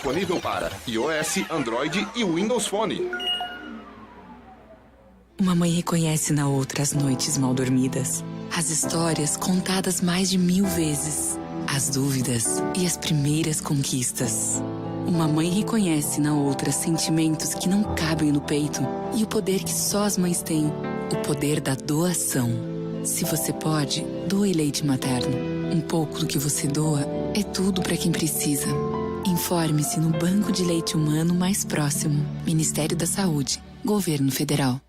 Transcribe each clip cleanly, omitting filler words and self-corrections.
disponível para iOS, Android e Windows Phone. Uma mãe reconhece na outra as noites mal dormidas, as histórias contadas mais de 1000 vezes, as dúvidas e as primeiras conquistas. Uma mãe reconhece na outra sentimentos que não cabem no peito e o poder que só as mães têm, o poder da doação. Se você pode, doe leite materno. Um pouco do que você doa é tudo para quem precisa. Informe-se no banco de leite humano mais próximo. Ministério da Saúde. Governo Federal.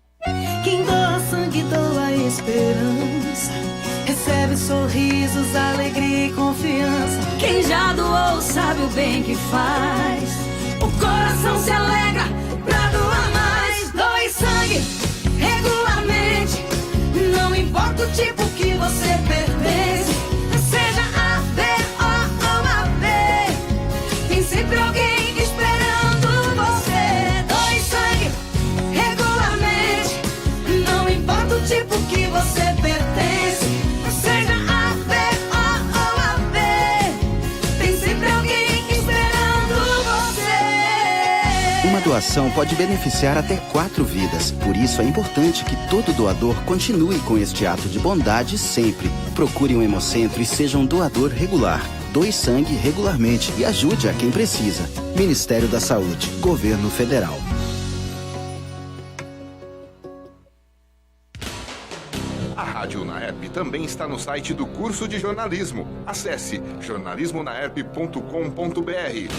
Quem doa sangue doa esperança, recebe sorrisos, alegria e confiança. Quem já doou sabe o bem que faz, o coração se alegra pra doar mais. Doe sangue regularmente, não importa o tipo que você pertence, seja A, B, O ou AB, tem sempre alguém esperando você. Doe sangue regularmente, não importa o tipo que você pertence, seja A, B, O ou AB, tem sempre alguém esperando você. Uma doação pode beneficiar até 4 vidas. Por isso é importante que todo doador continue com este ato de bondade sempre. Procure um hemocentro e seja um doador regular. Doe sangue regularmente e ajude a quem precisa. Ministério da Saúde, Governo Federal. A Rádio Unaerp também está no site do curso de jornalismo. Acesse jornalismonaerp.com.br.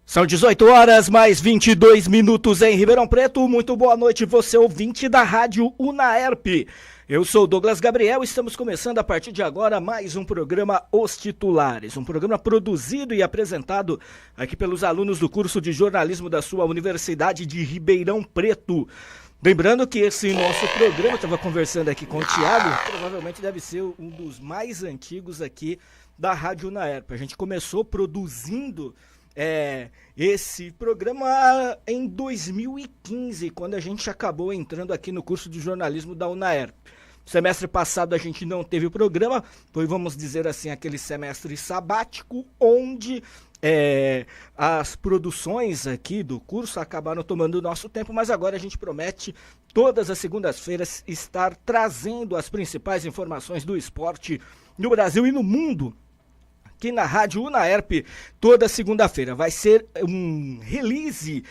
São 18 horas, mais 22 minutos em Ribeirão Preto. Muito boa noite, você ouvinte da Rádio Unaerp. Eu sou Douglas Gabriel e estamos começando a partir de agora mais um programa Os Titulares. Um programa produzido e apresentado aqui pelos alunos do curso de jornalismo da sua Universidade de Ribeirão Preto. Lembrando que esse nosso programa, eu estava conversando aqui com o Thiago, provavelmente deve ser um dos mais antigos aqui da Rádio Unaerp. A gente começou produzindo esse programa em 2015, quando a gente acabou entrando aqui no curso de jornalismo da Unaerp. Semestre passado a gente não teve o programa, foi, vamos dizer assim, aquele semestre sabático, onde as produções aqui do curso acabaram tomando o nosso tempo, mas agora a gente promete todas as segundas-feiras estar trazendo as principais informações do esporte no Brasil e no mundo, aqui na Rádio Unaerp, toda segunda-feira. Vai ser um release,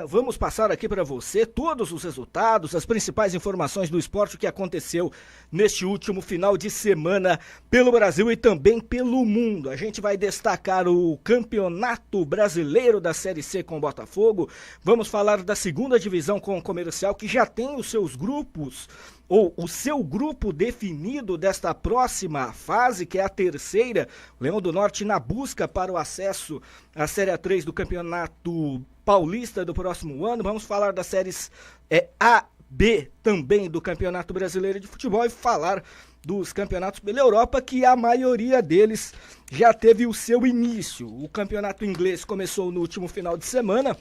vamos passar aqui para você todos os resultados, as principais informações do esporte que aconteceu neste último final de semana pelo Brasil e também pelo mundo. A gente vai destacar o Campeonato Brasileiro da Série C com o Botafogo, vamos falar da segunda divisão com o Comercial, que já tem os seus grupos, ou o seu grupo definido desta próxima fase, que é a terceira. O Leão do Norte na busca para o acesso à Série A3 do Campeonato Paulista do próximo ano. Vamos falar das séries A, B também do Campeonato Brasileiro de Futebol e falar dos campeonatos pela Europa, que a maioria deles já teve o seu início. O campeonato inglês começou no último final de semana,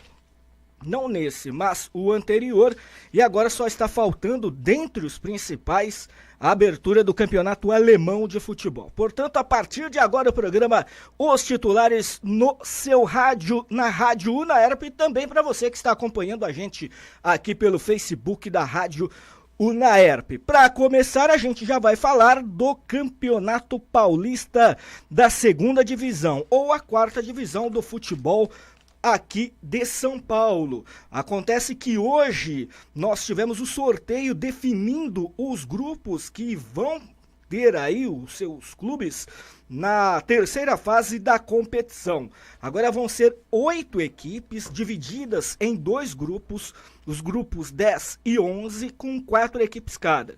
não nesse, mas o anterior, e agora só está faltando, dentre os principais, a abertura do campeonato alemão de futebol. Portanto, a partir de agora o programa Os Titulares no seu rádio, na Rádio Unaerp, e também para você que está acompanhando a gente aqui pelo Facebook da Rádio Unaerp. Para começar, a gente já vai falar do Campeonato Paulista da segunda divisão, ou a quarta divisão do futebol aqui de São Paulo. Acontece que hoje nós tivemos o sorteio definindo os grupos que vão ter aí os seus clubes na terceira fase da competição. Agora vão ser 8 equipes divididas em 2 grupos, os grupos 10 e 11, com 4 equipes cada.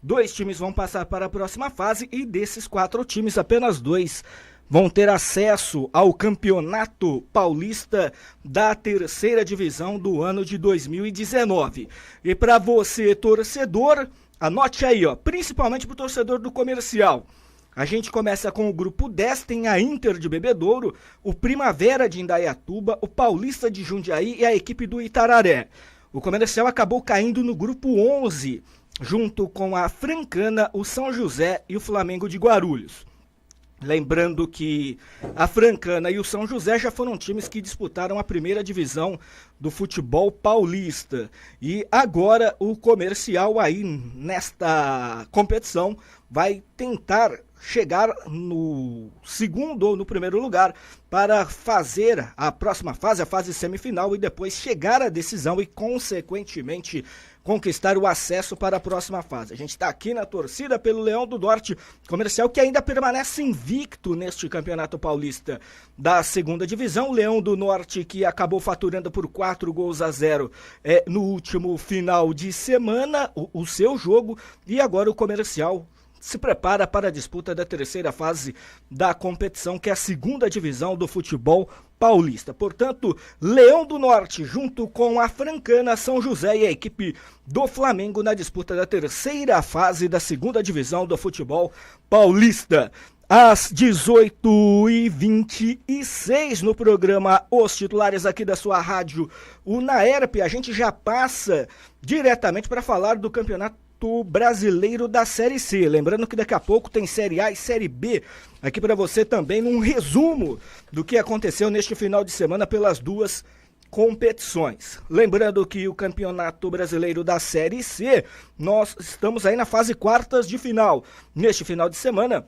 2 times vão passar para a próxima fase e desses 4 times, apenas 2 vão ter acesso ao Campeonato Paulista da terceira divisão do ano de 2019. E para você, torcedor, Anote aí, ó, principalmente pro torcedor do Comercial. A gente começa com o grupo 10, tem a Inter de Bebedouro, o Primavera de Indaiatuba, o Paulista de Jundiaí e a equipe do Itararé. O Comercial acabou caindo no grupo 11, junto com a Francana, o São José e o Flamengo de Guarulhos. Lembrando que a Francana e o São José já foram times que disputaram a primeira divisão do futebol paulista. E agora o Comercial aí nesta competição vai tentar chegar no segundo ou no primeiro lugar para fazer a próxima fase, a fase semifinal, e depois chegar à decisão e, consequentemente, conquistar o acesso para a próxima fase. A gente está aqui na torcida pelo Leão do Norte, Comercial, que ainda permanece invicto neste Campeonato Paulista da segunda divisão. O Leão do Norte, que acabou faturando por 4-0 no último final de semana o seu jogo, e agora o Comercial se prepara para a disputa da terceira fase da competição, que é a segunda divisão do futebol paulista. Portanto, Leão do Norte, junto com a Francana, São José e a equipe do Flamengo na disputa da terceira fase da segunda divisão do futebol paulista. Às 18h26 no programa Os Titulares aqui da sua rádio Unaerp, a gente já passa diretamente para falar do Campeonato Brasileiro da Série C. Lembrando que daqui a pouco tem Série A e Série B aqui para você também, num resumo do que aconteceu neste final de semana pelas duas competições. Lembrando que o Campeonato Brasileiro da Série C, nós estamos aí na fase quartas de final. Neste final de semana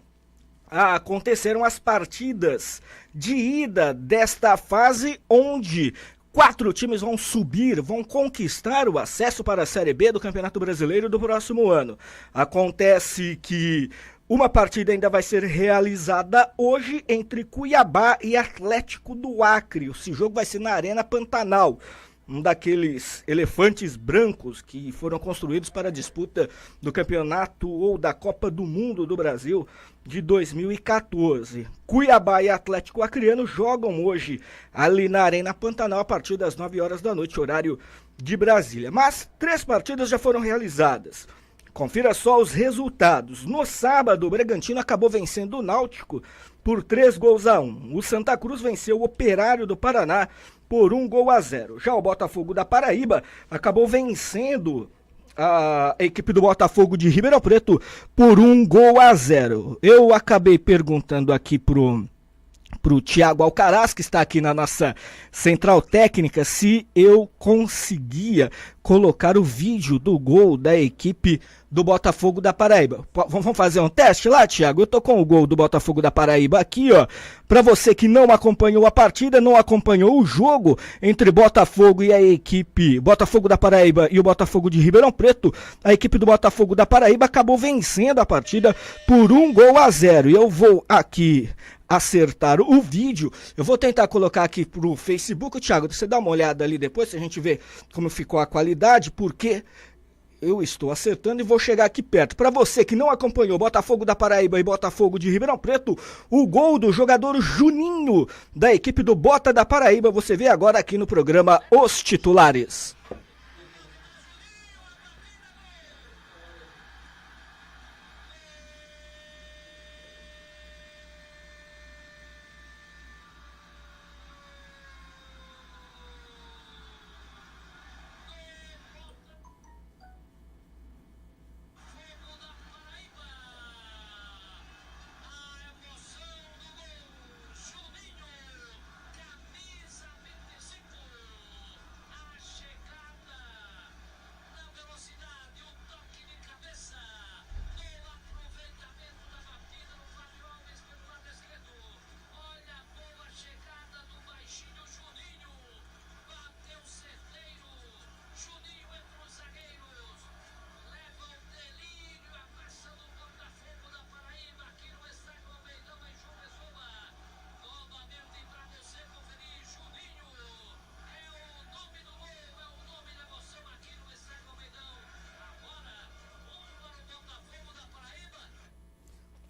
aconteceram as partidas de ida desta fase, onde 4 times vão subir, vão conquistar o acesso para a Série B do Campeonato Brasileiro do próximo ano. Acontece que uma partida ainda vai ser realizada hoje entre Cuiabá e Atlético do Acre. Esse jogo vai ser na Arena Pantanal, um daqueles elefantes brancos que foram construídos para a disputa do campeonato ou da Copa do Mundo do Brasil de 2014. Cuiabá e Atlético Acreano jogam hoje ali na Arena Pantanal a partir das 9 horas da noite, horário de Brasília. Mas 3 partidas já foram realizadas. Confira só os resultados. No sábado, o Bragantino acabou vencendo o Náutico por 3-1. O Santa Cruz venceu o Operário do Paraná por 1-0. Já o Botafogo da Paraíba acabou vencendo a equipe do Botafogo de Ribeirão Preto por 1-0. Eu acabei perguntando aqui pro Thiago Alcaraz, que está aqui na nossa central técnica, se eu conseguia colocar o vídeo do gol da equipe do Botafogo da Paraíba. Vamos fazer um teste lá, Thiago? Eu tô com o gol do Botafogo da Paraíba aqui, ó. Para você que não acompanhou a partida, não acompanhou o jogo entre Botafogo e a equipe Botafogo da Paraíba e o Botafogo de Ribeirão Preto, a equipe do Botafogo da Paraíba acabou vencendo a partida por 1-0. E eu vou aqui acertar o vídeo. Eu vou tentar colocar aqui pro Facebook. Thiago, você dá uma olhada ali depois, se a gente vê como ficou a qualidade, porque eu estou acertando e vou chegar aqui perto. Para você que não acompanhou Botafogo da Paraíba e Botafogo de Ribeirão Preto, o gol do jogador Juninho da equipe do Bota da Paraíba, você vê agora aqui no programa Os Titulares.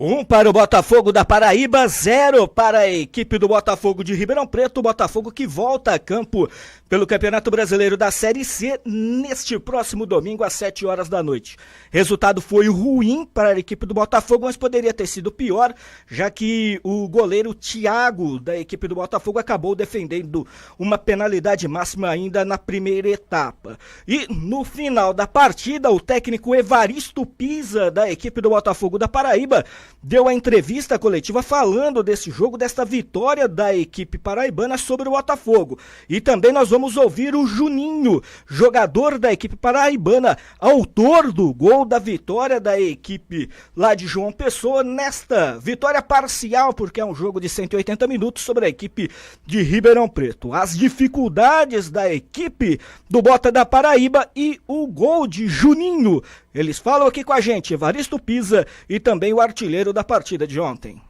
1 para o Botafogo da Paraíba, 0 para a equipe do Botafogo de Ribeirão Preto. O Botafogo que volta a campo pelo Campeonato Brasileiro da Série C neste próximo domingo às 7 horas da noite. Resultado foi ruim para a equipe do Botafogo, mas poderia ter sido pior, já que o goleiro Thiago da equipe do Botafogo acabou defendendo uma penalidade máxima ainda na primeira etapa. E no final da partida, o técnico Evaristo Pisa da equipe do Botafogo da Paraíba deu a entrevista coletiva falando desse jogo, desta vitória da equipe paraibana sobre o Botafogo. E também nós vamos ouvir o Juninho, jogador da equipe paraibana, autor do gol da vitória da equipe lá de João Pessoa, nesta vitória parcial, porque é um jogo de 180 minutos sobre a equipe de Ribeirão Preto. As dificuldades da equipe do Bota da Paraíba e o gol de Juninho. Eles falam aqui com a gente, Evaristo Pisa e também o artilheiro da partida de ontem.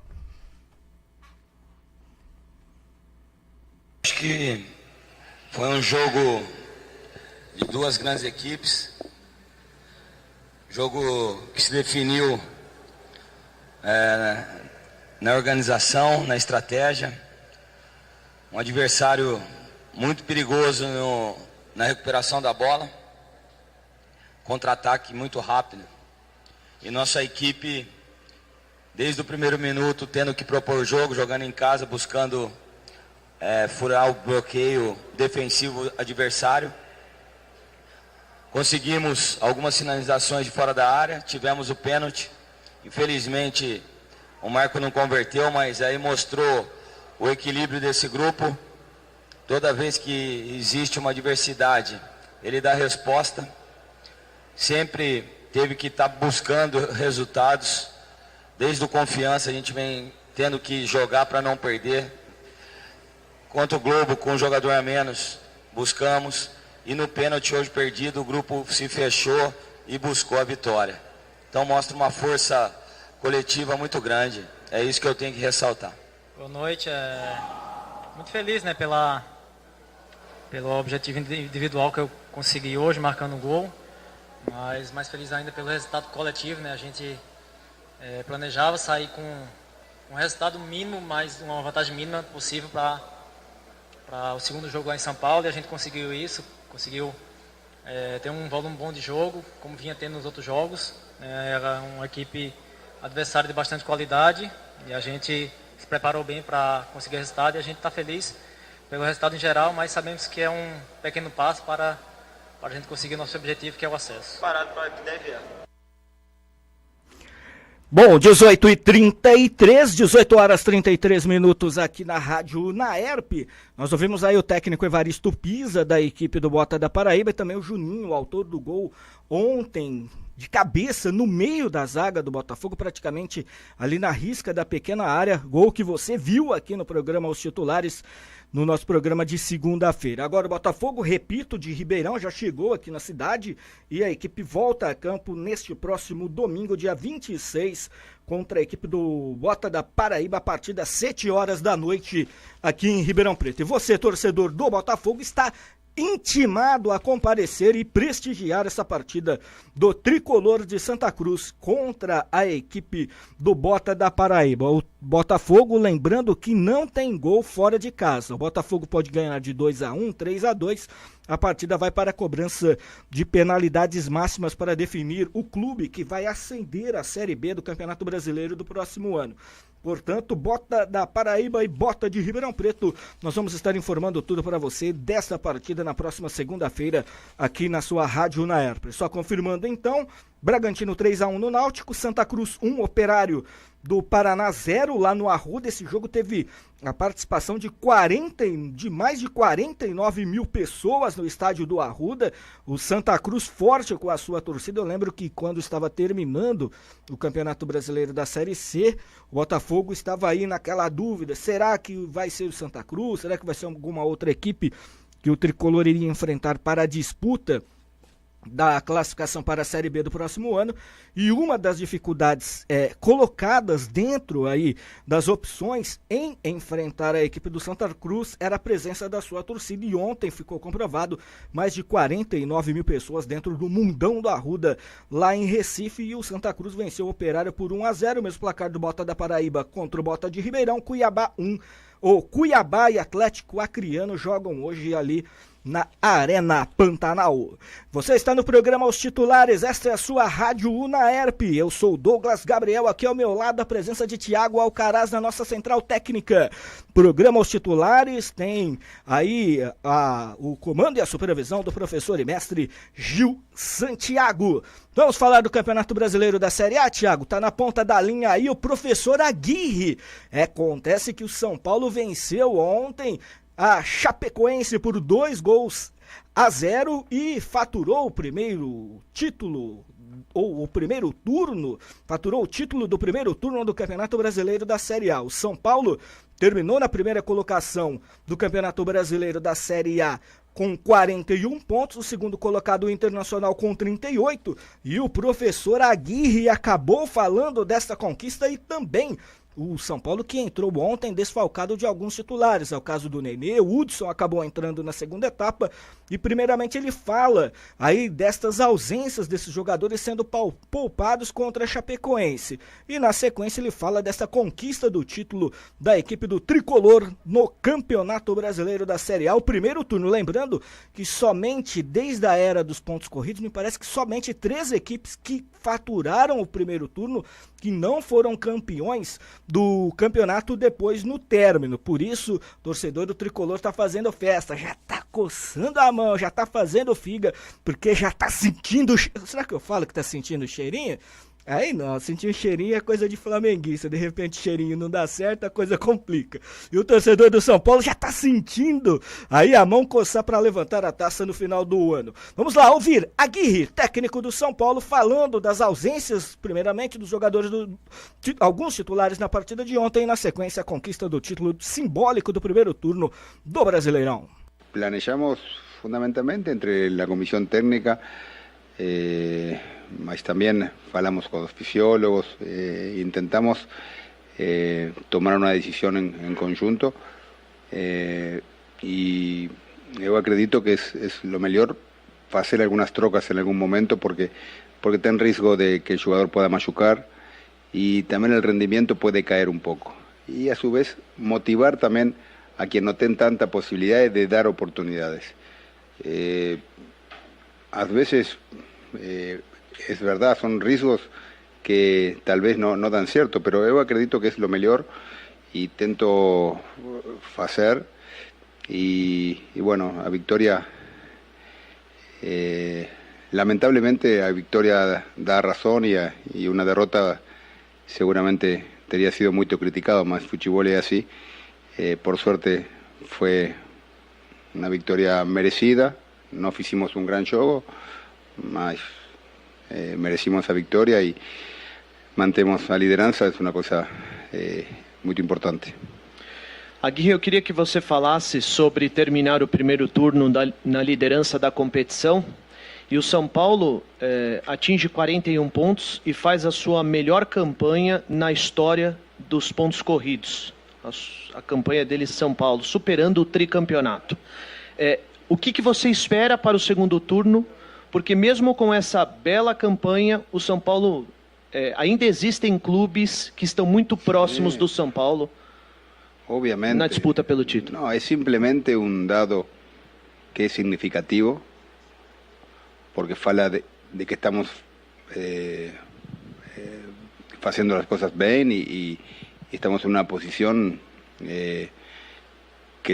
Acho que foi um jogo de duas grandes equipes, jogo que se definiu na organização, na estratégia, um adversário muito perigoso na recuperação da bola, contra-ataque muito rápido, e nossa equipe desde o primeiro minuto tendo que propor o jogo, jogando em casa, buscando furar o bloqueio defensivo adversário. Conseguimos algumas finalizações de fora da área, tivemos o pênalti, infelizmente o Marco não converteu, mas aí mostrou o equilíbrio desse grupo. Toda vez que existe uma adversidade, ele dá resposta, sempre teve que estar buscando resultados. Desde o Confiança a gente vem tendo que jogar para não perder. Contra o Globo, com um jogador a menos, buscamos. E no pênalti hoje perdido, o grupo se fechou e buscou a vitória. Então mostra uma força coletiva muito grande. É isso que eu tenho que ressaltar. Boa noite. Muito feliz, né, pelo objetivo individual que eu consegui hoje, marcando o gol. Mas mais feliz ainda pelo resultado coletivo, né? A gente planejava sair com um resultado mínimo, mas uma vantagem mínima possível para o segundo jogo lá em São Paulo, e a gente conseguiu isso, conseguiu ter um volume bom de jogo, como vinha tendo nos outros jogos. Era uma equipe adversária de bastante qualidade, e a gente se preparou bem para conseguir o resultado, e a gente está feliz pelo resultado em geral, mas sabemos que é um pequeno passo para a gente conseguir o nosso objetivo, que é o acesso. Parado para que deve. Bom, 18h33, 18 horas 33 minutos aqui na Rádio Naerp. Nós ouvimos aí o técnico Evaristo Pisa da equipe do Bota da Paraíba e também o Juninho, o autor do gol ontem, de cabeça no meio da zaga do Botafogo, praticamente ali na risca da pequena área, gol que você viu aqui no programa Os Titulares, no nosso programa de segunda-feira. Agora o Botafogo, repito, de Ribeirão, já chegou aqui na cidade e a equipe volta a campo neste próximo domingo, dia 26, contra a equipe do Bota da Paraíba, a partir das 7 horas da noite aqui em Ribeirão Preto. E você, torcedor do Botafogo, está intimado a comparecer e prestigiar essa partida do Tricolor de Santa Cruz contra a equipe do Bota da Paraíba. O Botafogo, lembrando que não tem gol fora de casa. O Botafogo pode ganhar de 2-1, 3-2. A partida vai para a cobrança de penalidades máximas para definir o clube que vai ascender à Série B do Campeonato Brasileiro do próximo ano. Portanto, Bota da Paraíba e Bota de Ribeirão Preto, nós vamos estar informando tudo para você dessa partida na próxima segunda-feira aqui na sua Rádio Naerp. Só confirmando então, Bragantino 3-1 no Náutico, Santa Cruz 1, Operário do Paraná 0 lá no Arruda. Esse jogo teve a participação de mais de 49 mil pessoas no estádio do Arruda. O Santa Cruz forte com a sua torcida. Eu lembro que quando estava terminando o Campeonato Brasileiro da Série C, o Botafogo estava aí naquela dúvida, será que vai ser o Santa Cruz? Será que vai ser alguma outra equipe que o Tricolor iria enfrentar para a disputa da classificação para a Série B do próximo ano, e uma das dificuldades colocadas dentro aí das opções em enfrentar a equipe do Santa Cruz era a presença da sua torcida, e ontem ficou comprovado mais de 49 mil pessoas dentro do Mundão do Arruda, lá em Recife, e o Santa Cruz venceu o Operário por 1-0, o mesmo placar do Bota da Paraíba contra o Bota de Ribeirão. Cuiabá 1, o Cuiabá e Atlético Acreano jogam hoje ali na Arena Pantanal. Você está no programa Os Titulares, esta é a sua Rádio Unaerp. Eu sou Douglas Gabriel, aqui ao meu lado a presença de Thiago Alcaraz na nossa central técnica. Programa Os Titulares tem aí o comando e a supervisão do professor e mestre Gil Santiago. Vamos falar do Campeonato Brasileiro da Série A, Thiago? Tá na ponta da linha aí o professor Aguirre. Acontece que o São Paulo venceu ontem a Chapecoense por 2-0 e faturou o primeiro título, ou o primeiro turno, faturou o título do primeiro turno do Campeonato Brasileiro da Série A. O São Paulo terminou na primeira colocação do Campeonato Brasileiro da Série A com 41 pontos, o segundo colocado o Internacional com 38, e o professor Aguirre acabou falando dessa conquista e também o São Paulo que entrou ontem desfalcado de alguns titulares, é o caso do Nenê. O Hudson acabou entrando na segunda etapa e primeiramente ele fala aí destas ausências desses jogadores sendo poupados contra a Chapecoense, e na sequência ele fala dessa conquista do título da equipe do Tricolor no Campeonato Brasileiro da Série A, o primeiro turno. Lembrando que somente desde a era dos pontos corridos, me parece que somente 3 equipes que faturaram o primeiro turno que não foram campeões do campeonato depois no término. Por isso, o torcedor do Tricolor está fazendo festa, já está coçando a mão, já está fazendo figa, porque já está sentindo... Será que eu falo que está sentindo cheirinho? Aí não, sentir um cheirinho é coisa de flamenguista, de repente o cheirinho não dá certo, a coisa complica. E o torcedor do São Paulo já tá sentindo aí a mão coçar para levantar a taça no final do ano. Vamos lá ouvir Aguirre, técnico do São Paulo, falando das ausências, primeiramente dos jogadores, alguns titulares na partida de ontem, e na sequência a conquista do título simbólico do primeiro turno do Brasileirão. Planejamos fundamentalmente entre a comissão técnica, mas también falamos con los fisiólogos, intentamos tomar una decisión en conjunto, y yo acredito que es lo mejor hacer algunas trocas en algún momento porque ten riesgo de que el jugador pueda machucar y también el rendimiento puede caer un poco, y a su vez motivar también a quien no ten tanta posibilidad de dar oportunidades. A veces es verdad, son riesgos que tal vez no dan cierto, pero yo acredito que es lo mejor y intento hacer, y bueno, a victoria, lamentablemente a victoria da razón, y una derrota seguramente habría sido muy criticado, más fútbol es así. Por suerte fue una victoria merecida, no hicimos un gran juego, mas merecimos a victoria y mantemos a liderança, é uma coisa muito importante. Aguirre, eu queria que você falasse sobre terminar o primeiro turno na liderança da competição, e o São Paulo atinge 41 pontos e faz a sua melhor campanha na história dos pontos corridos, a campanha dele São Paulo, superando o tricampeonato. O que você espera para o segundo turno? Porque mesmo com essa bela campanha, o São Paulo, ainda existem clubes que estão muito próximos do São Paulo, obviamente, na disputa pelo título. No, es simplemente un dado que es significativo, porque fala de que estamos haciendo las cosas bien y estamos en una posición que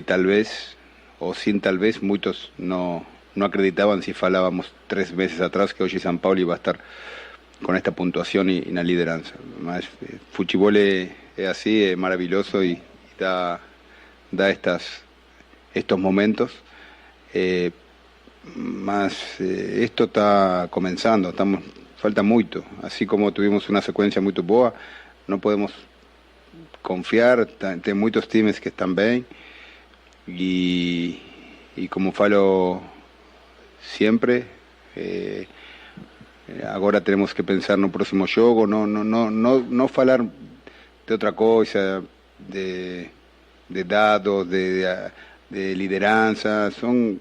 tal vez, o sin tal vez, muchos no acreditaban si falábamos 3 meses atrás que hoy São Paulo iba a estar con esta puntuación y la lideranza. Más fútbol es así, es maravilloso y da estos momentos. Esto está comenzando, falta mucho. Así como tuvimos una secuencia muy boa, no podemos confiar, tem muchos times que están bien, y como falo siempre, Agora temos que pensar no próximo jogo, não falar de outra coisa, de dados, de liderança, são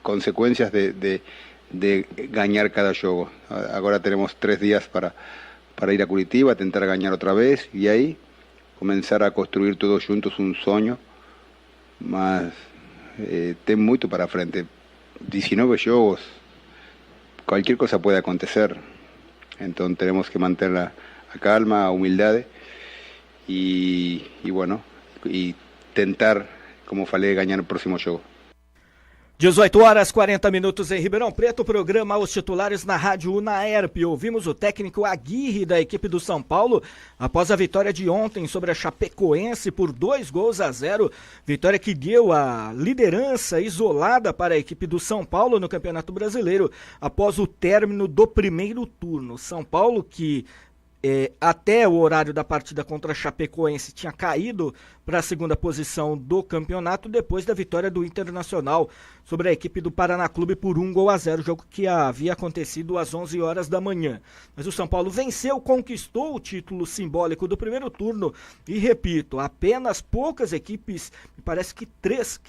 consequências de ganhar cada jogo. Agora teremos 3 dias para ir a Curitiba, tentar ganhar outra vez e aí começar a construir todos juntos um sonho, mas tem muito para frente. 19 jogos, qualquer coisa pode acontecer, então teremos que manter a calma, a humildade e tentar, como falei, ganhar o próximo jogo. 18h40 em Ribeirão Preto, o programa Os Titulares na Rádio Unaerp. Ouvimos o técnico Aguirre da equipe do São Paulo após a vitória de ontem sobre a Chapecoense por 2-0. Vitória que deu a liderança isolada para a equipe do São Paulo no Campeonato Brasileiro após o término do primeiro turno. São Paulo que até o horário da partida contra a Chapecoense tinha caído para a segunda posição do campeonato depois da vitória do Internacional sobre a equipe do Paraná Clube por 1-0, jogo que havia acontecido às 11 horas da manhã. Mas o São Paulo venceu, conquistou o título simbólico do primeiro turno e, repito, apenas poucas equipes, me parece que 3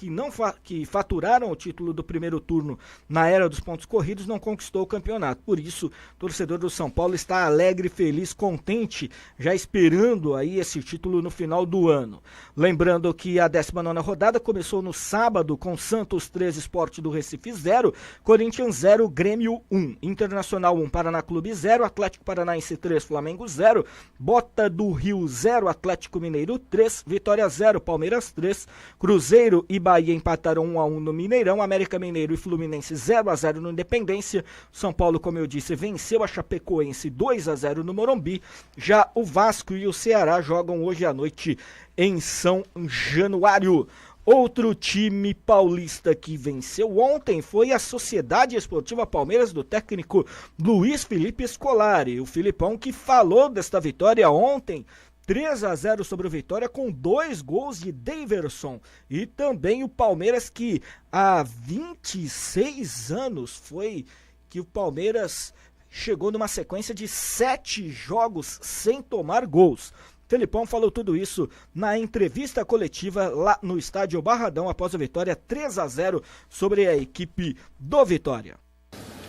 que faturaram o título do primeiro turno na era dos pontos corridos não conquistou o campeonato. Por isso, o torcedor do São Paulo está alegre, feliz, contente, já esperando aí esse título no final do ano. Lembrando que a 19ª rodada começou no sábado com Santos 3, Sport do Recife 0, Corinthians 0, Grêmio 1, Internacional 1, Paraná Clube 0, Atlético Paranaense 3, Flamengo 0, Bota do Rio 0, Atlético Mineiro 3, Vitória 0, Palmeiras 3, Cruzeiro e Bahia empataram 1-1 no Mineirão, América Mineiro e Fluminense 0-0 no Independência, São Paulo, como eu disse, venceu a Chapecoense 2-0 no Morumbi, já o Vasco e o Ceará jogam hoje à noite em São Januário. Outro time paulista que venceu ontem foi a Sociedade Esportiva Palmeiras do técnico Luiz Felipe Scolari. O Filipão que falou desta vitória ontem, 3-0 sobre o Vitória com 2 gols de Daverson. E também o Palmeiras que há 26 anos foi que o Palmeiras chegou numa sequência de 7 jogos sem tomar gols. Felipão falou tudo isso na entrevista coletiva lá no estádio Barradão após a vitória 3-0 sobre a equipe do Vitória.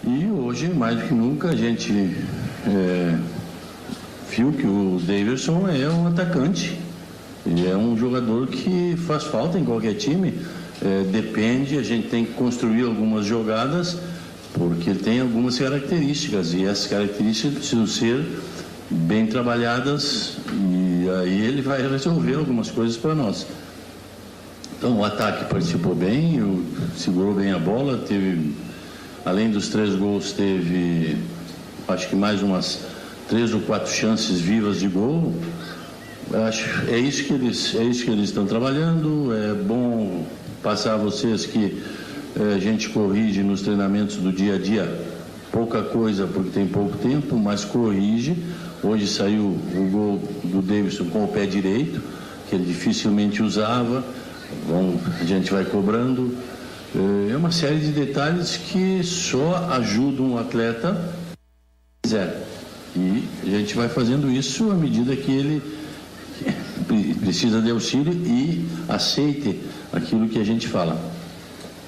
E hoje, mais do que nunca, a gente viu que o Daverson é um atacante. Ele é um jogador que faz falta em qualquer time. Depende, a gente tem que construir algumas jogadas porque ele tem algumas características e essas características precisam ser bem trabalhadas e aí ele vai resolver algumas coisas para nós. Então o ataque participou bem, segurou bem a bola, teve, além dos 3 gols, teve acho que mais umas 3 ou 4 chances vivas de gol. Acho é isso que eles estão trabalhando. É bom passar a vocês que a gente corrige nos treinamentos do dia a dia pouca coisa porque tem pouco tempo, mas corrige. Hoje saiu o gol do Davidson com o pé direito, que ele dificilmente usava. Bom, a gente vai cobrando. É uma série de detalhes que só ajudam o atleta se quiser. E a gente vai fazendo isso à medida que ele precisa de auxílio e aceite aquilo que a gente fala.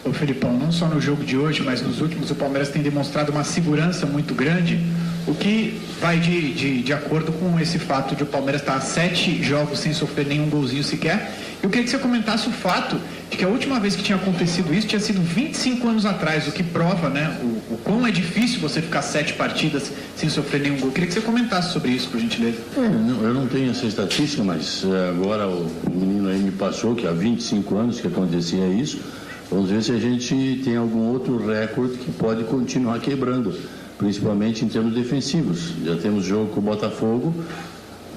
Ô Felipão, não só no jogo de hoje, mas nos últimos, o Palmeiras tem demonstrado uma segurança muito grande, o que vai de acordo com esse fato de o Palmeiras estar 7 jogos sem sofrer nenhum golzinho sequer. Eu queria que você comentasse o fato de que a última vez que tinha acontecido isso tinha sido 25 anos atrás, o que prova, né, o quão é difícil você ficar 7 partidas sem sofrer nenhum gol. Eu queria que você comentasse sobre isso, por gentileza. Eu não tenho essa estatística, mas agora o menino aí me passou que há 25 anos que acontecia isso. Vamos ver se a gente tem algum outro recorde que pode continuar quebrando, principalmente em termos defensivos. Já temos jogo com o Botafogo,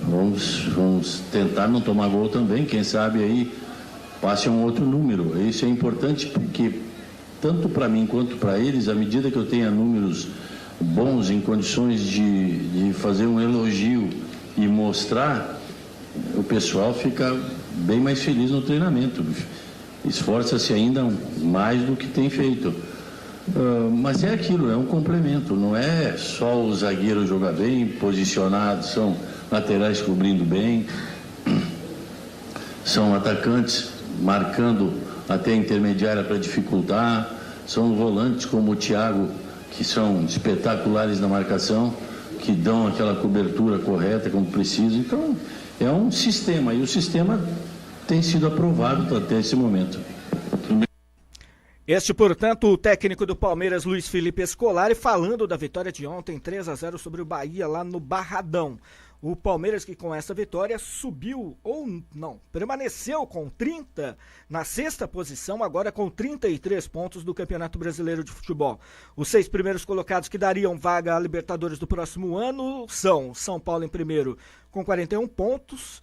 vamos tentar não tomar gol também, quem sabe aí passe a um outro número. Isso é importante porque, tanto para mim quanto para eles, à medida que eu tenha números bons em condições de fazer um elogio e mostrar, o pessoal fica bem mais feliz no treinamento. Esforça-se ainda mais do que tem feito. Mas é aquilo, é um complemento, não é só o zagueiro jogar bem, posicionado, são laterais cobrindo bem, são atacantes marcando até a intermediária para dificultar, são volantes como o Thiago, que são espetaculares na marcação, que dão aquela cobertura correta como precisa. Então, é um sistema, e o sistema tem sido aprovado até esse momento. Este, portanto, o técnico do Palmeiras, Luiz Felipe Scolari, falando da vitória de ontem, 3-0 sobre o Bahia, lá no Barradão. O Palmeiras, que com essa vitória subiu, ou não, permaneceu com 30 na sexta posição, agora com 33 pontos do Campeonato Brasileiro de Futebol. Os 6 primeiros colocados que dariam vaga à Libertadores do próximo ano são São Paulo em primeiro com 41 pontos,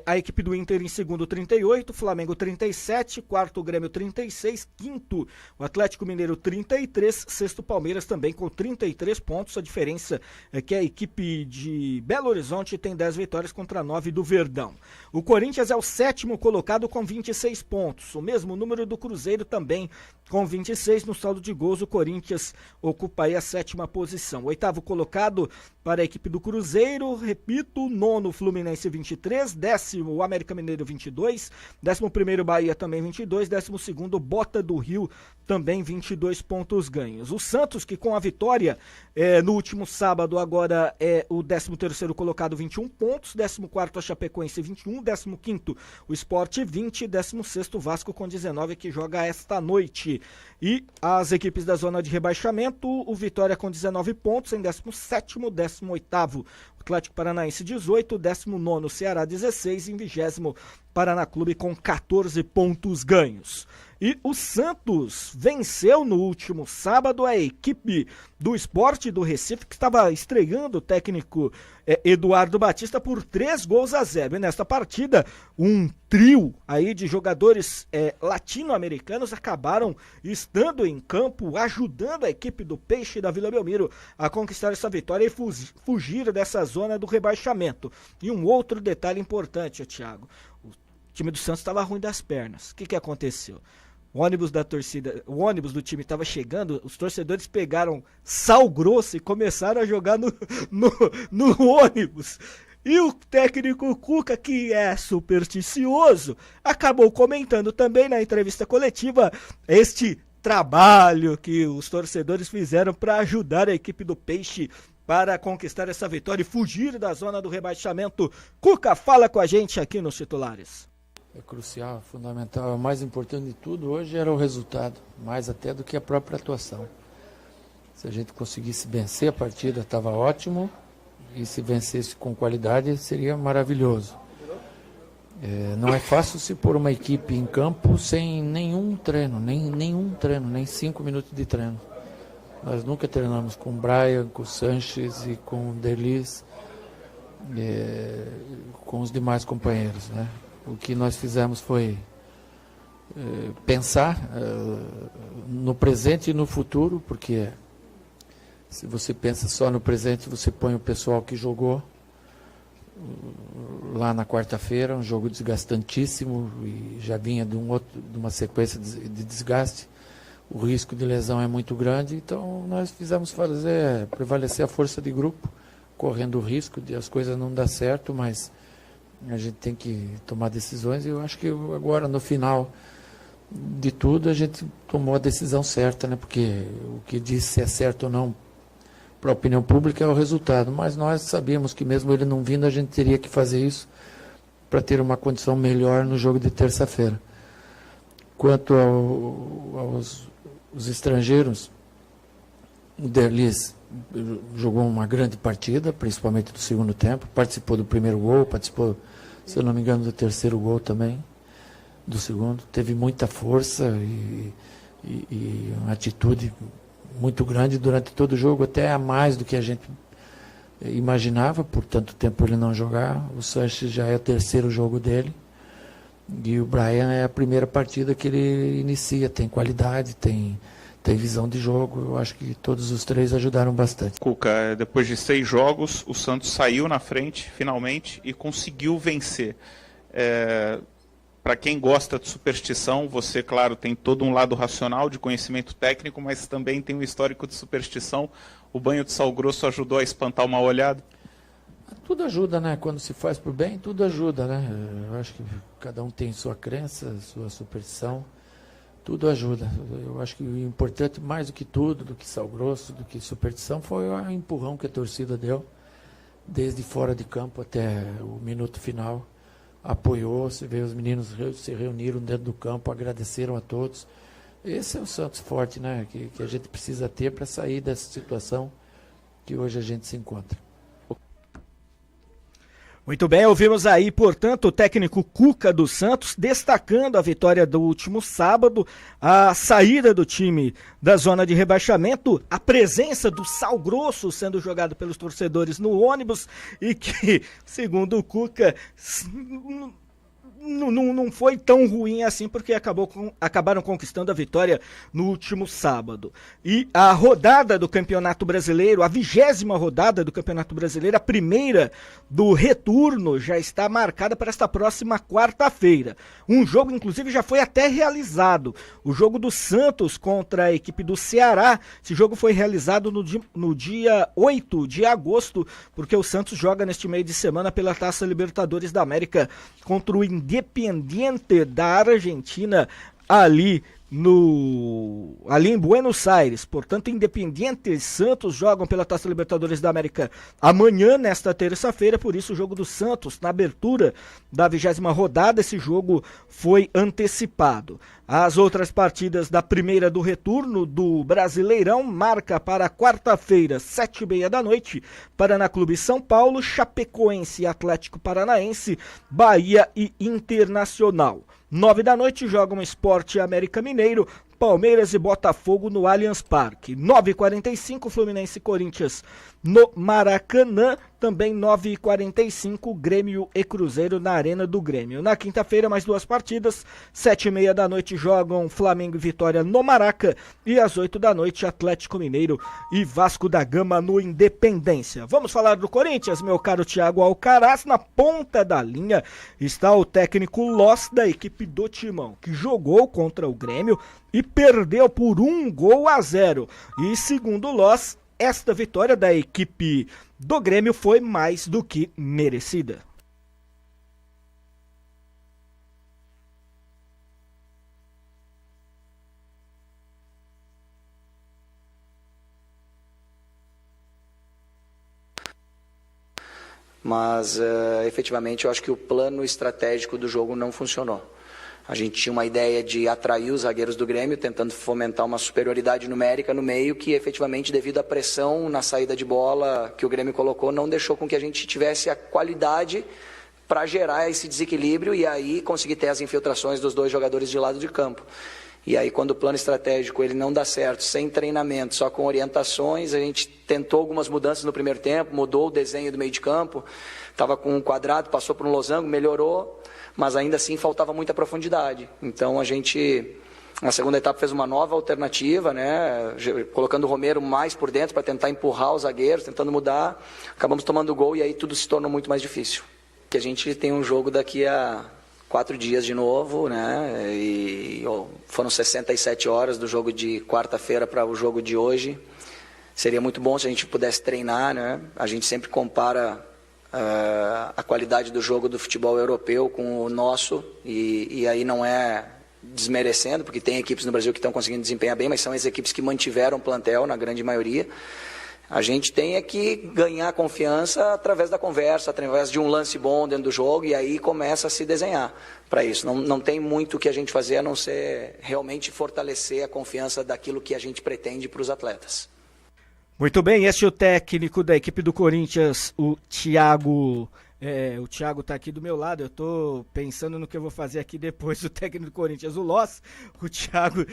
a equipe do Inter em segundo 38, Flamengo 37, quarto o Grêmio 36, quinto o Atlético Mineiro 33, sexto Palmeiras também com 33 pontos. A diferença é que a equipe de Belo Horizonte tem 10 vitórias contra 9 do Verdão. O Corinthians é o sétimo colocado com 26 pontos, o mesmo número do Cruzeiro também com 26. No saldo de gols o Corinthians ocupa aí a sétima posição. O oitavo colocado para a equipe do Cruzeiro, repito, nono Fluminense 23, décimo o América Mineiro 22, 11º Bahia também 22, 12º Bota do Rio também 22 pontos ganhos. O Santos, que com a vitória no último sábado agora é o 13º colocado 21 pontos, 14º a Chapecoense 21, 15º o Sport 20, 16º Vasco com 19 que joga esta noite. E as equipes da zona de rebaixamento, o Vitória com 19 pontos em 17º, 18º Atlético Paranaense 18, 19º Ceará 16 e em 20º Paraná Clube com 14 pontos ganhos. E o Santos venceu no último sábado a equipe do Sport do Recife, que estava estreando o técnico Eduardo Batista por 3-0. E nesta partida, um trio aí de jogadores latino-americanos acabaram estando em campo, ajudando a equipe do Peixe da Vila Belmiro a conquistar essa vitória e fugir dessa zona do rebaixamento. E um outro detalhe importante, Thiago, o time do Santos estava ruim das pernas. O que aconteceu? O ônibus da torcida, o ônibus do time estava chegando, os torcedores pegaram sal grosso e começaram a jogar no ônibus. E o técnico Cuca, que é supersticioso, acabou comentando também na entrevista coletiva este trabalho que os torcedores fizeram para ajudar a equipe do Peixe para conquistar essa vitória e fugir da zona do rebaixamento. Cuca, fala com a gente aqui nos titulares. É crucial, fundamental, o mais importante de tudo hoje era o resultado, mais até do que a própria atuação. Se a gente conseguisse vencer a partida, estava ótimo, e se vencesse com qualidade, seria maravilhoso. Não é fácil se pôr uma equipe em campo sem nenhum treino, nem 5 minutos de treino. Nós nunca treinamos com o Brian, com o Sanches e com o Derlis, com os demais companheiros, né? O que nós fizemos foi pensar no presente e no futuro, porque se você pensa só no presente, você põe o pessoal que jogou lá na quarta-feira, um jogo desgastantíssimo e já vinha de uma sequência de desgaste. O risco de lesão é muito grande, então nós fizemos prevalecer a força de grupo, correndo o risco de as coisas não dar certo, mas a gente tem que tomar decisões e eu acho que agora, no final de tudo, a gente tomou a decisão certa, né? Porque o que diz se é certo ou não para a opinião pública é o resultado, mas nós sabíamos que mesmo ele não vindo, a gente teria que fazer isso para ter uma condição melhor no jogo de terça-feira. Quanto aos estrangeiros, o Derlis jogou uma grande partida, principalmente no segundo tempo, participou do primeiro gol, participou, se eu não me engano, do terceiro gol também, do segundo, teve muita força e uma atitude muito grande durante todo o jogo, até a mais do que a gente imaginava, por tanto tempo ele não jogar. O Sanches já é o terceiro jogo dele, e o Brian é a primeira partida que ele inicia, tem qualidade, tem visão de jogo. Eu acho que todos os três ajudaram bastante. Cuca, depois de 6 jogos, o Santos saiu na frente, finalmente, e conseguiu vencer. para quem gosta de superstição, você, claro, tem todo um lado racional de conhecimento técnico, mas também tem um histórico de superstição. O banho de sal grosso ajudou a espantar uma olhada? Tudo ajuda, né? Quando se faz por bem, tudo ajuda, né? Eu acho que cada um tem sua crença, sua superstição. Tudo ajuda. Eu acho que o importante, mais do que tudo, do que sal grosso, do que superstição, foi o empurrão que a torcida deu, desde fora de campo até o minuto final. Apoiou, você vê, os meninos se reuniram dentro do campo, agradeceram a todos. Esse é o Santos forte, né? Que a gente precisa ter para sair dessa situação que hoje a gente se encontra. Muito bem, ouvimos aí, portanto, o técnico Cuca do Santos destacando a vitória do último sábado, a saída do time da zona de rebaixamento, a presença do sal grosso sendo jogado pelos torcedores no ônibus e que, segundo o Cuca, não foi tão ruim assim porque acabaram conquistando a vitória no último sábado. E a rodada do Campeonato Brasileiro, a 20ª rodada do Campeonato Brasileiro, a primeira do retorno, já está marcada para esta próxima quarta-feira. Um jogo, inclusive, já foi até realizado. O jogo do Santos contra a equipe do Ceará. Esse jogo foi realizado no dia 8 de agosto, porque o Santos joga neste meio de semana pela Taça Libertadores da América contra o Independiente da Argentina, ali em Buenos Aires. Portanto, Independiente e Santos jogam pela Taça Libertadores da América amanhã, nesta terça-feira. Por isso, o jogo do Santos, na abertura da 20ª rodada, esse jogo foi antecipado. As outras partidas da primeira do retorno do Brasileirão marca para quarta-feira, 7h30 da noite, Paraná Clube São Paulo, Chapecoense e Atlético Paranaense, Bahia e Internacional. 9 da noite jogam Sport e América Mineiro, Palmeiras e Botafogo no Allianz Parque. 9h45, Fluminense e Corinthians no Maracanã. Também 9h45, Grêmio e Cruzeiro na Arena do Grêmio. Na quinta-feira, mais duas partidas. 7h30 da noite jogam Flamengo e Vitória no Maraca. E às 8 da noite, Atlético Mineiro e Vasco da Gama no Independência. Vamos falar do Corinthians, meu caro Thiago Alcaraz. Na ponta da linha está o técnico Loss da equipe do Timão, que jogou contra o Grêmio e perdeu por 1-0. E segundo o Loss, esta vitória da equipe do Grêmio foi mais do que merecida. Mas efetivamente eu acho que o plano estratégico do jogo não funcionou. A gente tinha uma ideia de atrair os zagueiros do Grêmio, tentando fomentar uma superioridade numérica no meio, que efetivamente, devido à pressão na saída de bola que o Grêmio colocou, não deixou com que a gente tivesse a qualidade para gerar esse desequilíbrio e aí conseguir ter as infiltrações dos dois jogadores de lado de campo. E aí, quando o plano estratégico ele não dá certo, sem treinamento, só com orientações, a gente tentou algumas mudanças no primeiro tempo, mudou o desenho do meio de campo, estava com um quadrado, passou por um losango, melhorou, mas ainda assim faltava muita profundidade. Então a gente, na segunda etapa, fez uma nova alternativa, né, colocando o Romero mais por dentro para tentar empurrar os zagueiros, tentando mudar, acabamos tomando o gol e aí tudo se tornou muito mais difícil. Que a gente tem um jogo daqui a 4 dias de novo, né, e foram 67 horas do jogo de quarta-feira para o jogo de hoje. Seria muito bom se a gente pudesse treinar, né, a gente sempre compara a qualidade do jogo do futebol europeu com o nosso, e aí não é desmerecendo, porque tem equipes no Brasil que estão conseguindo desempenhar bem, mas são as equipes que mantiveram o plantel, na grande maioria. A gente tem que ganhar confiança através da conversa, através de um lance bom dentro do jogo, e aí começa a se desenhar para isso. Não tem muito o que a gente fazer a não ser realmente fortalecer a confiança daquilo que a gente pretende para os atletas. Muito bem, este é o técnico da equipe do Corinthians, o Thiago. O Thiago está aqui do meu lado, eu estou pensando no que eu vou fazer aqui depois do técnico do Corinthians, o Loss. O Thiago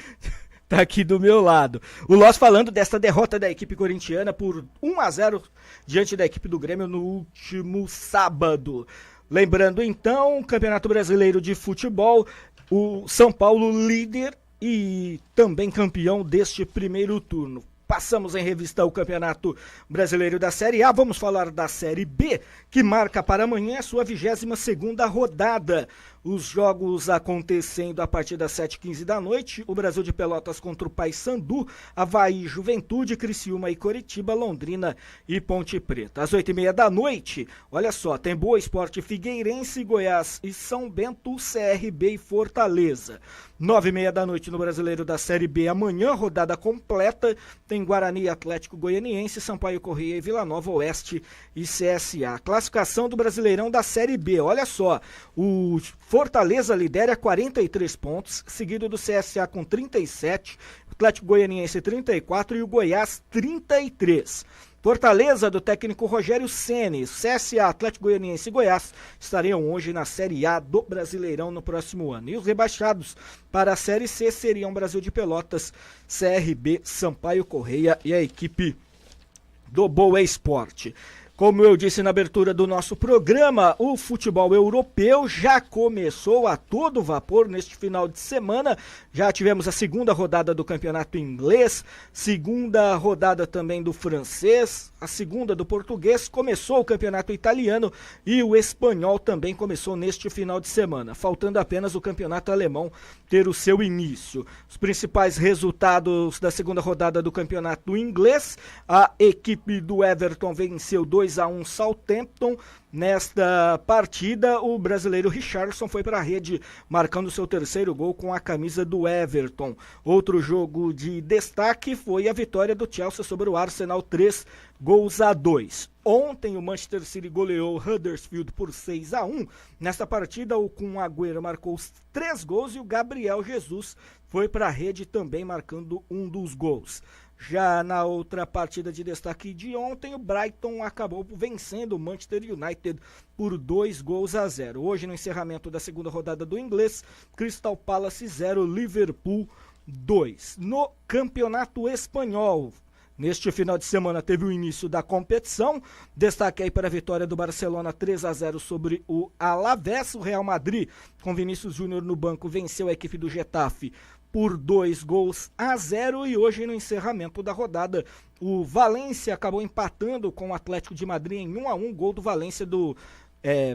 está aqui do meu lado. O Loss falando desta derrota da equipe corintiana por 1-0 diante da equipe do Grêmio no último sábado. Lembrando então, Campeonato Brasileiro de Futebol, o São Paulo líder e também campeão deste primeiro turno. Passamos em revista o Campeonato Brasileiro da Série A. Vamos falar da Série B, que marca para amanhã a sua 22ª rodada. Os jogos acontecendo a partir das 7h15 da noite. O Brasil de Pelotas contra o Paysandu, Avaí, Juventude, Criciúma e Coritiba, Londrina e Ponte Preta. Às 8h30 da noite, olha só, tem Boa Esporte, Figueirense, Goiás e São Bento, CRB e Fortaleza. 9h30 da noite no Brasileiro da Série B, amanhã, rodada completa, tem Guarani e Atlético Goianiense, Sampaio Corrêa e Vila Nova, Oeste e CSA. Classificação do Brasileirão da Série B, olha só, o Fortaleza lidera 43 pontos, seguido do CSA com 37, Atlético Goianiense 34 e o Goiás 33. Fortaleza, do técnico Rogério Ceni, CSA, Atlético Goianiense e Goiás estariam hoje na Série A do Brasileirão no próximo ano. E os rebaixados para a Série C seriam Brasil de Pelotas, CRB, Sampaio Corrêa e a equipe do Boa Esporte. Como eu disse na abertura do nosso programa, o futebol europeu já começou a todo vapor neste final de semana. Já tivemos a segunda rodada do campeonato inglês, segunda rodada também do francês, a segunda do português, começou o campeonato italiano e o espanhol também começou neste final de semana, faltando apenas o campeonato alemão ter o seu início. Os principais resultados da segunda rodada do campeonato inglês: a equipe do Everton venceu 2-1 Southampton. Nesta partida, o brasileiro Richarlison foi para a rede, marcando seu terceiro gol com a camisa do Everton. Outro jogo de destaque foi a vitória do Chelsea sobre o Arsenal, 3-2. Ontem o Manchester City goleou o Huddersfield por 6-1. Nesta partida, o Kun Agüero marcou os 3 gols e o Gabriel Jesus foi para a rede também marcando um dos gols. Já na outra partida de destaque de ontem, o Brighton acabou vencendo o Manchester United por 2-0. Hoje, no encerramento da segunda rodada do inglês, Crystal Palace 0, Liverpool 2. No Campeonato Espanhol, neste final de semana teve o início da competição. Destaque aí para a vitória do Barcelona 3-0 sobre o Alavés. O Real Madrid, com Vinícius Júnior no banco, venceu a equipe do Getafe por 2-0. E hoje, no encerramento da rodada, o Valência acabou empatando com o Atlético de Madrid em 1-1, gol do Valência, do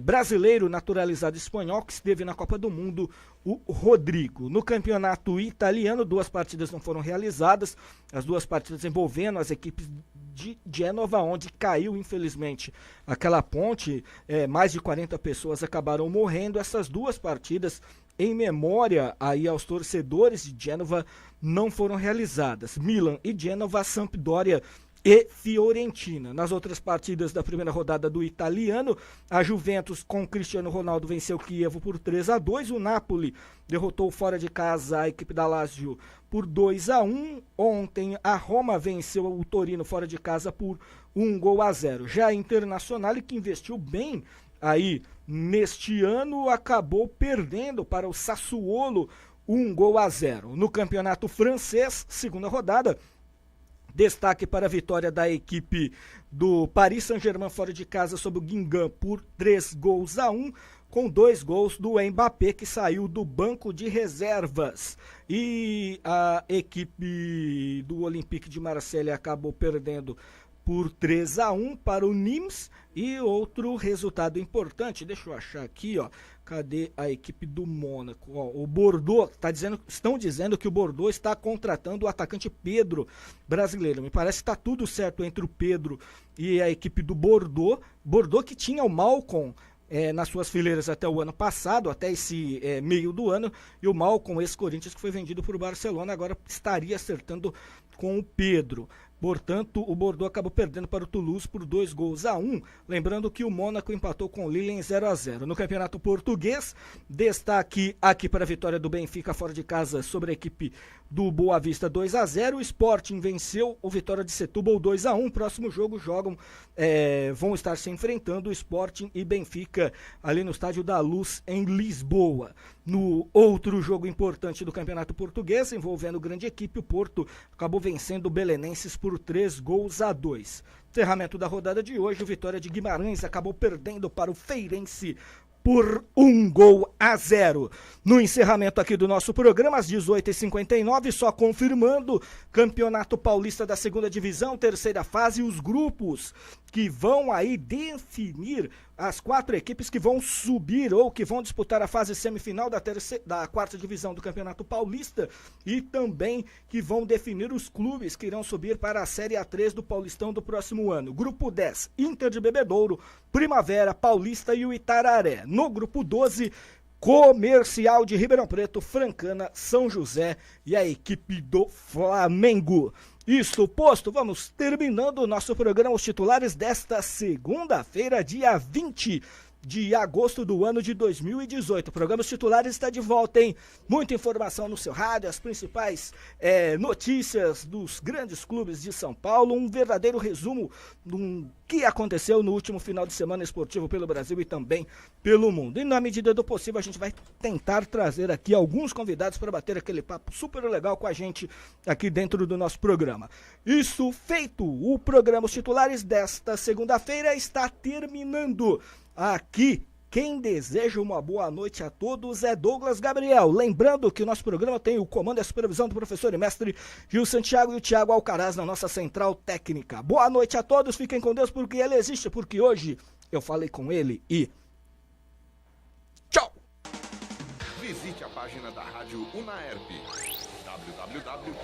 brasileiro naturalizado espanhol que esteve na Copa do Mundo, o Rodrigo. No campeonato italiano, 2 partidas não foram realizadas, as 2 partidas envolvendo as equipes de Gênova, onde caiu infelizmente aquela ponte, mais de 40 pessoas acabaram morrendo. Essas 2 partidas, em memória aí aos torcedores de Gênova, não foram realizadas. Milan e Gênova, Sampdoria e Fiorentina. Nas outras partidas da primeira rodada do italiano, a Juventus com Cristiano Ronaldo venceu Chievo por 3-2. O Napoli derrotou fora de casa a equipe da Lazio por 2-1. Ontem a Roma venceu o Torino fora de casa por 1-0. Já a Internazionale, que investiu bem aí neste ano, acabou perdendo para o Sassuolo 1-0. No campeonato francês, segunda rodada, destaque para a vitória da equipe do Paris Saint-Germain fora de casa sobre o Guingamp por 3-1, com 2 gols do Mbappé, que saiu do banco de reservas. E a equipe do Olympique de Marseille acabou perdendo por 3-1 para o Nimes. E outro resultado importante, deixa eu achar aqui, ó. Cadê a equipe do Mônaco? Ó, o Bordeaux, estão dizendo que o Bordeaux está contratando o atacante Pedro, brasileiro. Me parece que está tudo certo entre o Pedro e a equipe do Bordeaux. Bordeaux que tinha o Malcom nas suas fileiras até o ano passado, até esse meio do ano, e o Malcom, ex-Corinthians, que foi vendido para o Barcelona, agora estaria acertando com o Pedro. Portanto, o Bordeaux acabou perdendo para o Toulouse por 2-1. Lembrando que o Mônaco empatou com o Lille em 0-0. No Campeonato Português, destaque aqui para a vitória do Benfica fora de casa sobre a equipe do Boa Vista 2-0. O Sporting venceu o Vitória de Setúbal 2-1. Próximo jogo vão estar se enfrentando o Sporting e Benfica ali no Estádio da Luz em Lisboa. No outro jogo importante do Campeonato Português, envolvendo grande equipe, o Porto acabou vencendo o Belenenses por 3-2. Encerramento da rodada de hoje, o Vitória de Guimarães acabou perdendo para o Feirense por 1-0. No encerramento aqui do nosso programa, às 18h59, só confirmando, Campeonato Paulista da 2ª Divisão, terceira fase, os grupos que vão aí definir as 4 equipes que vão subir ou que vão disputar a fase semifinal da 4ª divisão do Campeonato Paulista e também que vão definir os clubes que irão subir para a Série A3 do Paulistão do próximo ano. Grupo 10, Inter de Bebedouro, Primavera, Paulista e o Itararé. No grupo 12, Comercial de Ribeirão Preto, Francana, São José e a equipe do Flamengo. Isto posto, vamos terminando o nosso programa, os titulares desta segunda-feira, dia 20 de agosto do ano de 2018. O programa Os Titulares está de volta, hein? Muita informação no seu rádio, as principais notícias dos grandes clubes de São Paulo, um verdadeiro resumo do que aconteceu no último final de semana esportivo pelo Brasil e também pelo mundo. E na medida do possível a gente vai tentar trazer aqui alguns convidados para bater aquele papo super legal com a gente aqui dentro do nosso programa. Isso feito, o programa Os Titulares desta segunda-feira está terminando. Aqui, quem deseja uma boa noite a todos é Douglas Gabriel. Lembrando que o nosso programa tem o comando e a supervisão do professor e mestre Gil Santiago e o Thiago Alcaraz na nossa central técnica. Boa noite a todos, fiquem com Deus porque ele existe, porque hoje eu falei com ele e... tchau! Visite a página da Rádio Unaerp,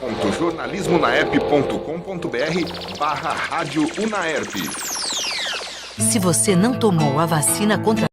www.jornalismonaerp.com.br/Rádio Unaerp. Se você não tomou a vacina contra